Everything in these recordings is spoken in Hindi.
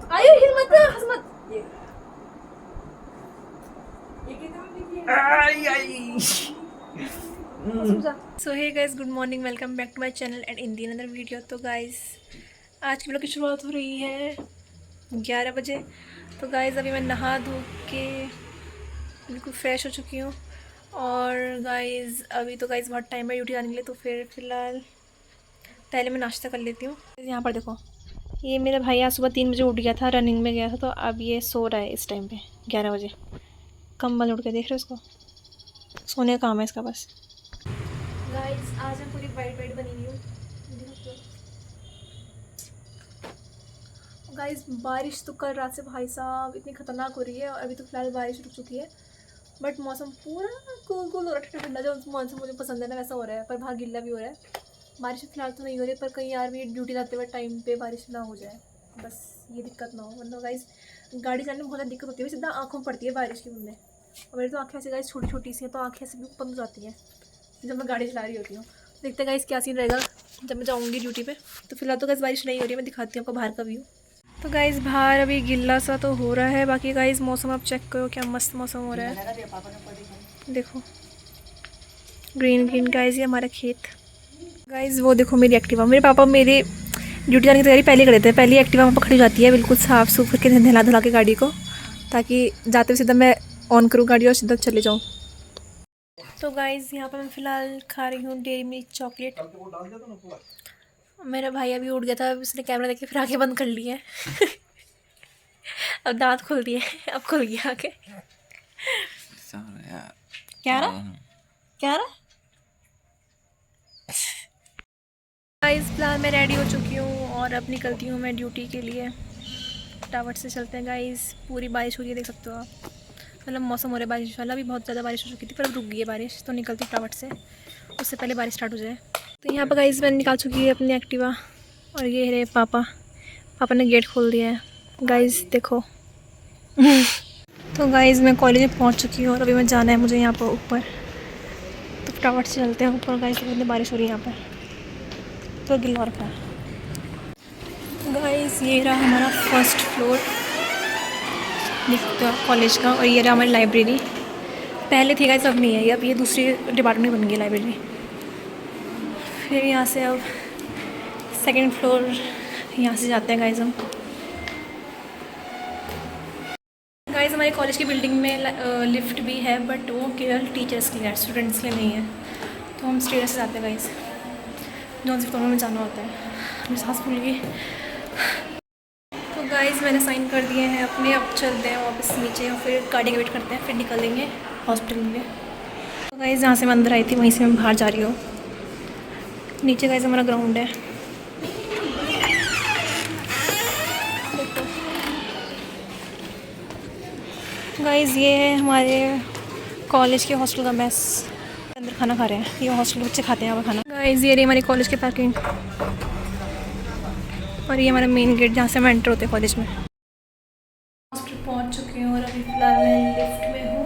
आयो हिम्मत हसमत so hey guys, good morning, welcome back to my channel and in the another video. तो गाइस आज की ब्लॉग की शुरुआत हो रही है 11 बजे। तो गाइस अभी मैं नहा धो के बिल्कुल फ्रेश हो चुकी हूँ। और गाइस अभी तो गाइस बहुत टाइम है ड्यूटी आने के लिए, तो फिर फ़िलहाल पहले मैं नाश्ता कर लेती हूँ। यहाँ पर देखो, ये मेरा भाई आज सुबह 3 बजे उठ गया था, रनिंग में गया था, तो अब ये सो रहा है इस टाइम पे 11 बजे। कम्बल उठ के देख रहे हो इसको, सोने का काम है इसका बस। गाइस आज मैं पूरी वाइट वाइट बनी हुई हूँ। गाइस बारिश तो कल रात से भाई साहब इतनी ख़तरनाक हो रही है, और अभी तो फिलहाल बारिश रुक चुकी है। बट मौसम पूरा कूल कूल हो रहा है, ठंडा ठंडा, जो मौसम मुझे पसंद है ना वैसा हो रहा है। पर बाहर गिल्ला भी हो रहा है। बारिश फिलहाल तो नहीं हो रही, पर कहीं यार भी ड्यूटी जाते हुए टाइम पे बारिश ना हो जाए, बस ये दिक्कत ना हो। वरना गाइस गाड़ी चलाने में बहुत ज़्यादा दिक्कत होती है, सीधा आँखों में पड़ती है बारिश की बूंदें। और मेरी तो आँखें ऐसे गाइस छोटी छोटी सी हैं, तो आँखें ऐसे भी बंद हो जाती हैं जब मैं गाड़ी चला रही होती हूँ। देखते हैं गाइस क्या सीन रहेगा जब मैं जाऊँगी ड्यूटी पे। तो फिलहाल तो गाइस बारिश नहीं हो रही है, मैं दिखाती हूँ आपको बाहर का व्यू। तो गाइस बाहर अभी गिल्ला सा तो हो रहा है, बाकी गाइस मौसम आप चेक करो क्या मस्त मौसम हो रहा है। देखो ग्रीन ग्रीन गाइस, ये हमारा खेत। गाइस वो देखो मेरी एक्टिवा, मेरे पापा मेरे ड्यूटी जाने की तैयारी पहले कर देते हैं। पहली एक्टिवा वहाँ पर खड़ी हो जाती है बिल्कुल साफ़ सूफ करके, नहला धुला के गाड़ी को, ताकि जाते हुए सीधा मैं ऑन करूँ गाड़ी और सीधा चले जाऊँ। तो गाइस यहाँ पर मैं फ़िलहाल खा रही हूँ डेयरी मिल्क चॉकलेट। मेरा भाई अभी उठ गया था, उसने कैमरा देख के फिर आँखें बंद कर ली है। अब दांत खुल दिए, अब खुल गया आँखें। क्या रहा क्या रहा गाइस फिलहाल मैं रेडी हो चुकी हूँ और अब निकलती हूँ मैं ड्यूटी के लिए। टावर से चलते हैं गाइस। पूरी बारिश हो रही है, देख सकते हो आप। मतलब मौसम हो रहा है बारिश वाला, अभी बहुत ज़्यादा बारिश हो चुकी थी पर अब रुक गई है बारिश, तो निकलती हूँ टावर से, उससे पहले बारिश स्टार्ट हो जाए। तो यहाँ पर गाइस मैंने निकाल चुकी है अपनी एक्टिवा, और ये रहे पापा। पापा ने गेट खोल दिया है गाइस, देखो। तो गाइस मैं कॉलेज में पहुँच चुकी हूँ और अभी मैं जाना है मुझे यहाँ पर ऊपर। तो टावर से चलते हैं ऊपर गाइस, इतनी बारिश हो रही है यहाँ पर, तो गिल्ला रखा है। गाइस ये रहा हमारा फर्स्ट फ्लोर कॉलेज का, और ये रहा हमारी लाइब्रेरी। पहले थी गाइस, अब नहीं है ये, अब ये दूसरी डिपार्टमेंट बन गई लाइब्रेरी। फिर यहाँ से अब सेकंड फ्लोर, यहाँ से जाते हैं गाइस हम। गाइस हमारे कॉलेज की बिल्डिंग में लिफ्ट भी है, बट वो केवल टीचर्स के लिए है, स्टूडेंट्स के लिए नहीं है। तो हम स्टेयर्स से जाते हैं गाइस, जौन सी फ्लोर में जाना होता है। मेरी सांस फूल गई। तो गाइस मैंने साइन कर दिए हैं अपने, अब चलते हैं वापस नीचे और फिर गाड़ी का वेट करते हैं, फिर निकलेंगे हॉस्पिटल में। तो गाइस जहाँ से मैं अंदर आई थी वहीं से मैं बाहर जा रही हूँ। नीचे गाइस हमारा ग्राउंड है, गाइस ये है हमारे कॉलेज के हॉस्टल का मेस। अंदर खाना खा रहे हैं, ये हॉस्टल बच्चे खाते हैं यहाँ पर खाना। गाइस ये रही हमारी कॉलेज की पार्किंग, और ये हमारा मेन गेट जहाँ से हम एंटर होते हैं कॉलेज में। हॉस्टल पहुँच चुके हैं और अभी फ़िलहाल मैं लिफ्ट में हूँ,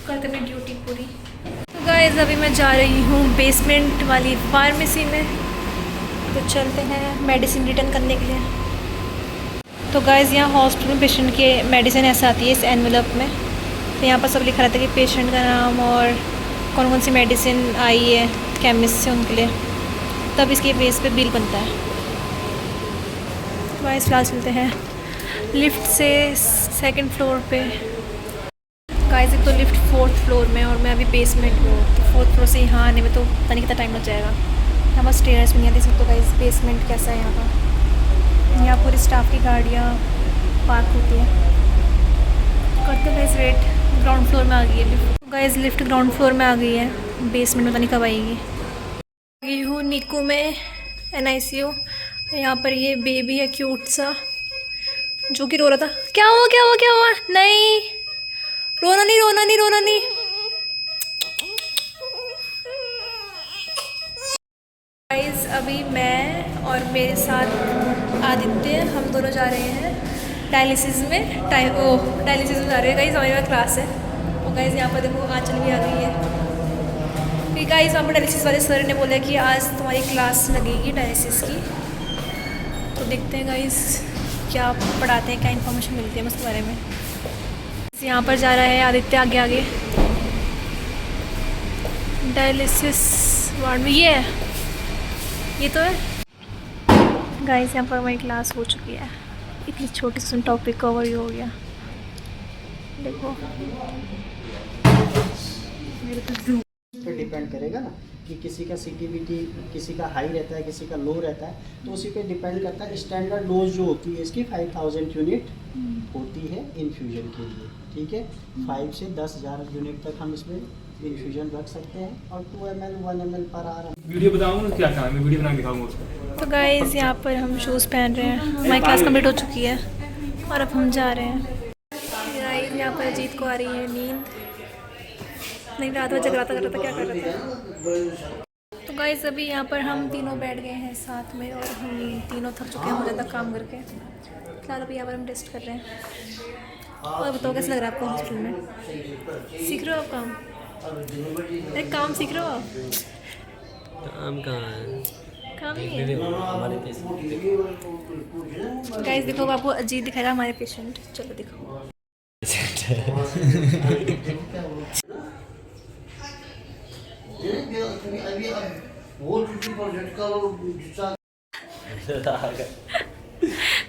करके मेरी ड्यूटी पूरी। तो गाइस अभी मैं जा रही हूँ बेसमेंट वाली फार्मेसी में, तो चलते हैं मेडिसिन रिटर्न करने के लिए। तो गाइस यहाँ हॉस्पिटल में पेशेंट के मेडिसिन ऐसे आती है इस एनवेलप में। तो यहाँ पर सब लिखा रहता है कि पेशेंट का नाम और कौन कौन सी मेडिसिन आई है केमिस्ट से उनके लिए, तब इसके बेस पे बिल बनता है। तो गाइस फिलहाल चलते हैं लिफ्ट से सेकंड फ्लोर पे। गाइस एक तो लिफ्ट 4th फ्लोर में और मैं अभी बेसमेंट में हूँ, तो 4th फ्लोर से यहाँ आने में तो पता नहीं कितना टाइम लग जाएगा। यहाँ पर स्टेयर्स भी नहीं आती, सब तो गाइस बेसमेंट कैसा है यहाँ पर। यहाँ पूरी स्टाफ की गाड़ियाँ पार्क होती हैं। करते गाइस वेट, ग्राउंड फ्लोर में आ गई है lift. Guys lift ground floor में आ गई है, बेसमेंट में पता नहीं कब आएगी। ये हूँ निकू में NICU। यहाँ पर ये बेबी है क्यूट सा, जो कि रो रहा था। क्या हुआ क्या हुआ क्या हुआ? नहीं रोना नहीं रोना नहीं रोना नहीं। गाइस अभी मैं और मेरे साथ आदित्य, हम दोनों जा रहे हैं डायलिसिस में। डायलिसिस में जा रहे हैं गाइस, हमारे पास क्लास है। और गाइस यहाँ पर देखो आंचल भी आ गई है। फिर गाइस वहाँ पर डायलिसिस वाले सर ने बोला कि आज तुम्हारी क्लास लगेगी डायलिसिस की, तो देखते हैं गाइस क्या पढ़ाते हैं, क्या इन्फॉर्मेशन मिलती है उसके बारे में। यहाँ पर जा रहा है आदित्य आगे आगे डायलिसिस वार्ड में। ये तो है गाइस। यहाँ पर हमारी क्लास हो चुकी है, इतनी छोटी सी टॉपिक कवर ही हो गया। देखो पे डिपेंड करेगा ना कि किसी का CTVT किसी का हाई रहता है, किसी का लो रहता है, तो उसी पे डिपेंड करता है। स्टैंडर्ड डोज जो होती है इसकी 5000 यूनिट होती है इन्फ्यूजन के लिए, ठीक है। 5 से 10,000 यूनिट तक हम इसमें इन्फ्यूजन रख सकते हैं और 2 ml 1 ml पर आर। वीडियो बताऊँ क्या काम है, वीडियो बना के दिखाऊंगा उसको। तो गाइस यहाँ पर हम शूज़ पहन रहे हैं, हमारी क्लास कंप्लीट हो चुकी है और अब हम जा रहे हैं। गाइस यहाँ पर अजीत को आ रही है नींद, नहीं रात में जगराता कर रहा था, क्या कर रहा था। तो गाइस अभी यहाँ पर हम तीनों बैठ गए हैं साथ में और हम तीनों थक चुके हैं बहुत ज़्यादा काम करके। फिलहाल अभी यहाँ पर हम टेस्ट कर रहे हैं। और बताओ कैसा लग रहा है आपको हॉस्पिटल में? सीख रहे हो आप काम? अरे काम सीख रहे हो आप? काम कहाँ है? काम ही है गाइस। देखो आपको अजीत दिखाएगा हमारे पेशेंट, चलो दिखाओ।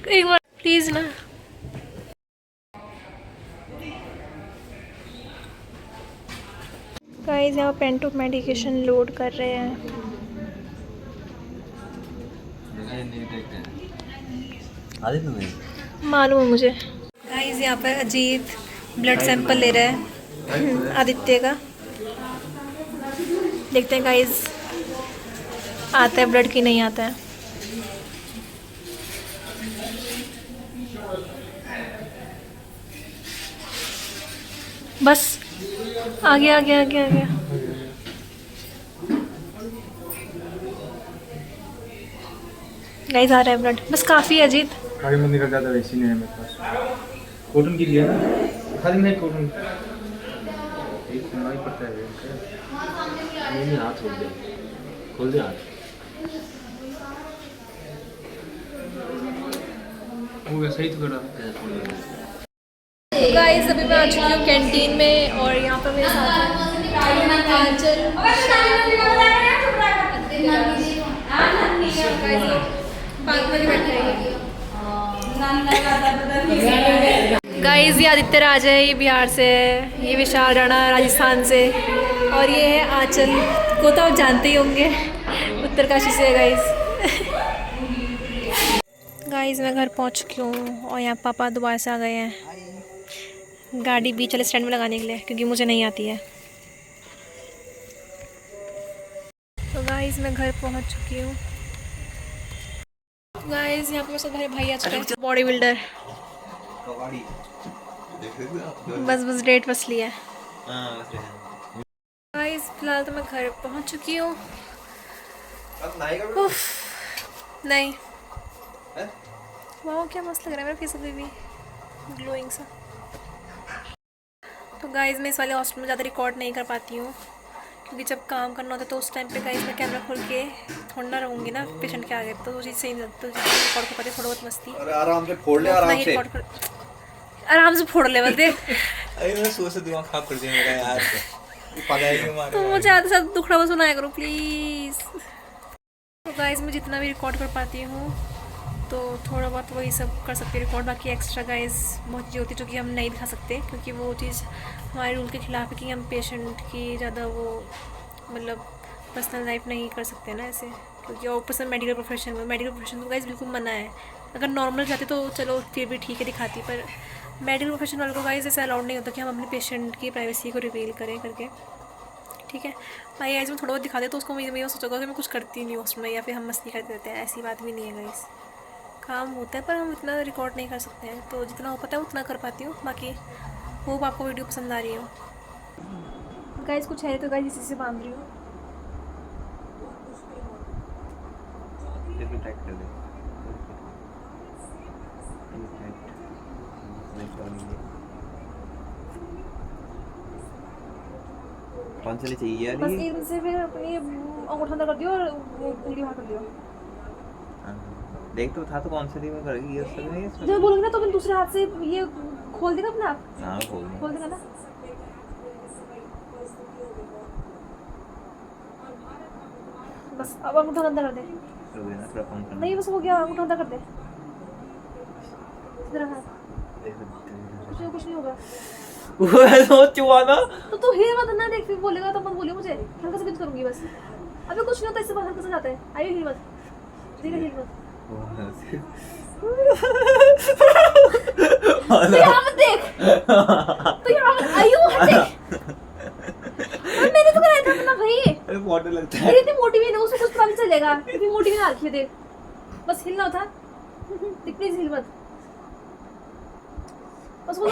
एक बार प्लीज ना। गाइस यहाँ पेन टू मेडिकेशन लोड कर रहे हैं। मालूम है मुझे। गाइस यहाँ पर अजीत ब्लड सैंपल ले रहा है आदित्य का। देखते हैं गाइस आता है ब्लड की नहीं आता है। बस आ गया आ गया आ गया आ गया। गाइस आ रहा है ब्लड, बस काफ़ी है अजीत। आगे मत निकल जाता, वैसे नहीं है मेरे पास। कॉटन की लिया ना, खाली नहीं कॉटन एक सुनना ही पड़ता है। नहीं हाथ खोल दे, खोल दे हाथ। वो वैसा ही तो कर रहा। गाइस अभी मैं आ चुकी हूँ कैंटीन में और यहाँ पर मेरे साथ आंचल गाइस। ये आदित्य राज है, ये बिहार से है। ये विशाल राणा राजस्थान से और ये है आंचल को तो आप जानते ही होंगे, उत्तरकाशी से है गाइस। गाइस मैं घर पहुँच चुकी हूँ और यहाँ पापा दोबारा से आ गए हैं गाड़ी बीच वाले स्टैंड में लगाने के लिए, क्योंकि मुझे नहीं आती है। तो गाइस मैं घर पहुंच चुकी हूँ। गाइस यहाँ पे सब मेरे भाई आ चुके हैं, बॉडी बिल्डर। बस डेट बस लिया। गाइस फिलहाल तो मैं घर पहुंच चुकी हूँ। नहीं वाह क्या मस्त लग रहा है मेरा फेस अभी भी ग्लोइंग सा। तो गाइस मैं इस वाले हॉस्पिटल में ज़्यादा रिकॉर्ड नहीं कर पाती हूँ, क्योंकि जब काम करना होता है तो उस टाइम पे गाइस मैं कैमरा खोल के थोड़ा ना रहूँगी ना पेशेंट के आगे, तो वो चीज़ सही नहीं लगती। तो रिकॉर्ड कर पाती थोड़ा बहुत मस्ती। अरे आराम से फोड़ ले, आराम से आराम से फोड़ ले बस। अरे मैं सोच से दिमाग खराब कर दिया मेरा यार। पता है कि मार तो मुझे आधे साथ दुखड़ा बस सुनाया करो प्लीज़। तो गाइस मैं जितना भी रिकॉर्ड कर पाती हूँ तो थोड़ा बहुत वही सब कर सकते हैं रिकॉर्ड। बाकी एक्स्ट्रा गाइस बहुत चीज़ें होती है जो कि हम नहीं दिखा सकते, क्योंकि वो चीज़ हमारे रूल के खिलाफ है कि हम पेशेंट की ज़्यादा वो मतलब पर्सनल लाइफ नहीं कर सकते ना ऐसे, क्योंकि और पर्सनल मेडिकल प्रोफेशन तो गाइस बिल्कुल मना है। अगर नॉर्मल जाते तो चलो फिर भी ठीक है दिखाती, पर मेडिकल प्रोफेशन वालों को गाइस ऐसा अलाउड नहीं होता कि हम अपने पेशेंट की प्राइवेसी को रिवील करें करके, ठीक है भाई। आज मैं थोड़ा बहुत दिखा दे तो उसको मैं सोचूंगा कि मैं कुछ करती नहीं हूँ उसमें, या फिर हम मस्ती करते रहते हैं। ऐसी बात भी नहीं है गाइस, काम होता है पर हम इतना रिकॉर्ड नहीं कर सकते हैं। तो जितना हो पता है उतना कर पाती हूँ। बाकी होप आपको वीडियो पसंद आ रही हो। गाइस कुछ है तो गाइस इसी से बांध रही हूँ। कौन सी चाहिए यार? बस इनसे फिर अपनी अंगूठा अंदर कर दियो और उंगली बाहर कर दियो। देख तो था तो कौन सी में करेगी ये सब नहीं जब मैं बोलूंगी ना तो मैं दूसरे हाथ से ये खोल देगा अपने आप, हाँ खोल देगा ना। बस अब अंगूठा अंदर कर दे। थोड़ा कम करना नहीं बस हो गया, अंगूठा अंदर कर दे। इधर हाथ, कुछ नहीं होगा। वो सोच हुआ ना तो तू हिल मत ना, देख फिर बोलेगा तो मत बोलियो मुझे, हल्का सा बिंद करूंगी बस। अबे कुछ नहीं होता, इससे बाहर कैसे जाता है। आइए हिल मत, धीरे हिल मत। तो यहाँ मत देख, तो यहाँ मत आइयो हट देख। और मैंने तो कराया था अपना भाई। अरे बहुत डर लगता है। मेरी इतनी मोटी भी नहीं, उसको कुछ पता नहीं चलेगा। इतनी मोटी भी ना रखी है देख, बस हिलना था। प्लीज हिल मत, बस बोलो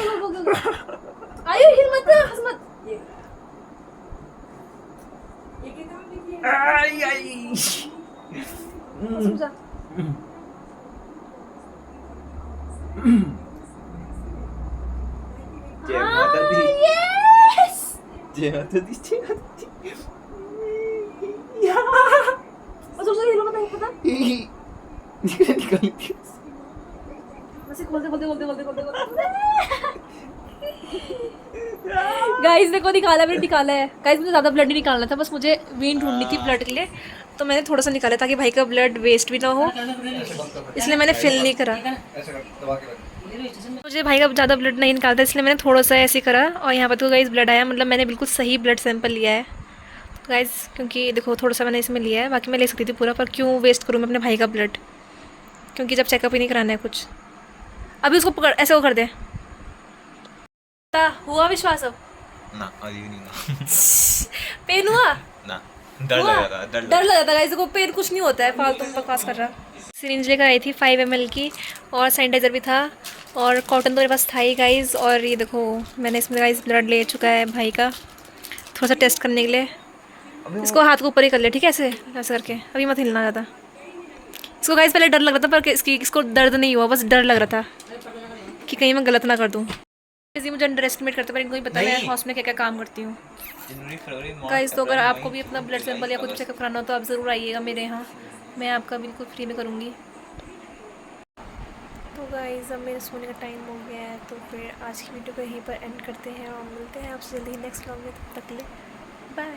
आइयो हिल मत, हंस मत। आई आई बस जा। जय माता दी, यस जय माता दी, जय माता दी। बस उसको हिलो मत, पता निकल बस खोल दे। गाइस देखो निकाला, मैंने निकाला है। गाइस मुझे ज़्यादा ब्लड नहीं निकालना था, बस मुझे वेन ढूंढनी थी ब्लड के लिए, तो मैंने थोड़ा सा निकाला ताकि भाई का ब्लड वेस्ट भी ना हो, इसलिए मैंने फिल नहीं करा। मुझे भाई का ज़्यादा ब्लड नहीं निकालता, इसलिए मैंने थोड़ा सा ऐसे करा और यहाँ पर तो गाइस ब्लड आया, मतलब मैंने बिल्कुल सही ब्लड सैंपल लिया है गाइस, क्योंकि देखो थोड़ा सा मैंने इसमें लिया है, बाकी मैं ले सकती थी पूरा, पर क्यों वेस्ट करूँ मैं अपने भाई का ब्लड, क्योंकि जब चेकअप ही नहीं कराना है कुछ। अभी उसको पकड़, ऐसे वो कर दे। हुआ विश्वास अब ना अभी नहीं ना पेन हुआ ना डर लग रहा था, डर लग रहा था गाइस को। पेन कुछ नहीं होता है, फालतू में बकवास कर रहा। सिरिंज लेकर आई थी 5 ml की, और सैनिटाइज़र भी था, और कॉटन तो मेरे पास था ही गाइस। और ये देखो मैंने इसमें गाइस ब्लड ले चुका है भाई का, थोड़ा सा टेस्ट करने के लिए। इसको हाथ को ऊपर ही कर ले, ठीक है, ऐसे ऐसे करके, अभी मत हिलना ज़्यादा। इसको गाइस पहले डर लग रहा था, पर इसको दर्द नहीं हुआ, बस डर लग रहा था कि कहीं मैं गलत ना कर दूँ। इसी मुझे अंडर एस्टिमेट करते, पर इनको ही पता है हॉस्पिटल में क्या क्या काम करती हूँ गाइस। तो अगर आपको भी अपना ब्लड सैंपल या कुछ चेकअप कराना हो तो आप ज़रूर आइएगा मेरे यहाँ, मैं आपका बिल्कुल फ्री में करूँगी। तो गाइस अब मेरे सोने का टाइम हो गया है, तो फिर आज की वीडियो को यहीं पर एंड करते हैं और मिलते हैं आपसे जल्दी नेक्स्ट व्लॉग में। तब तक के लिए बाय।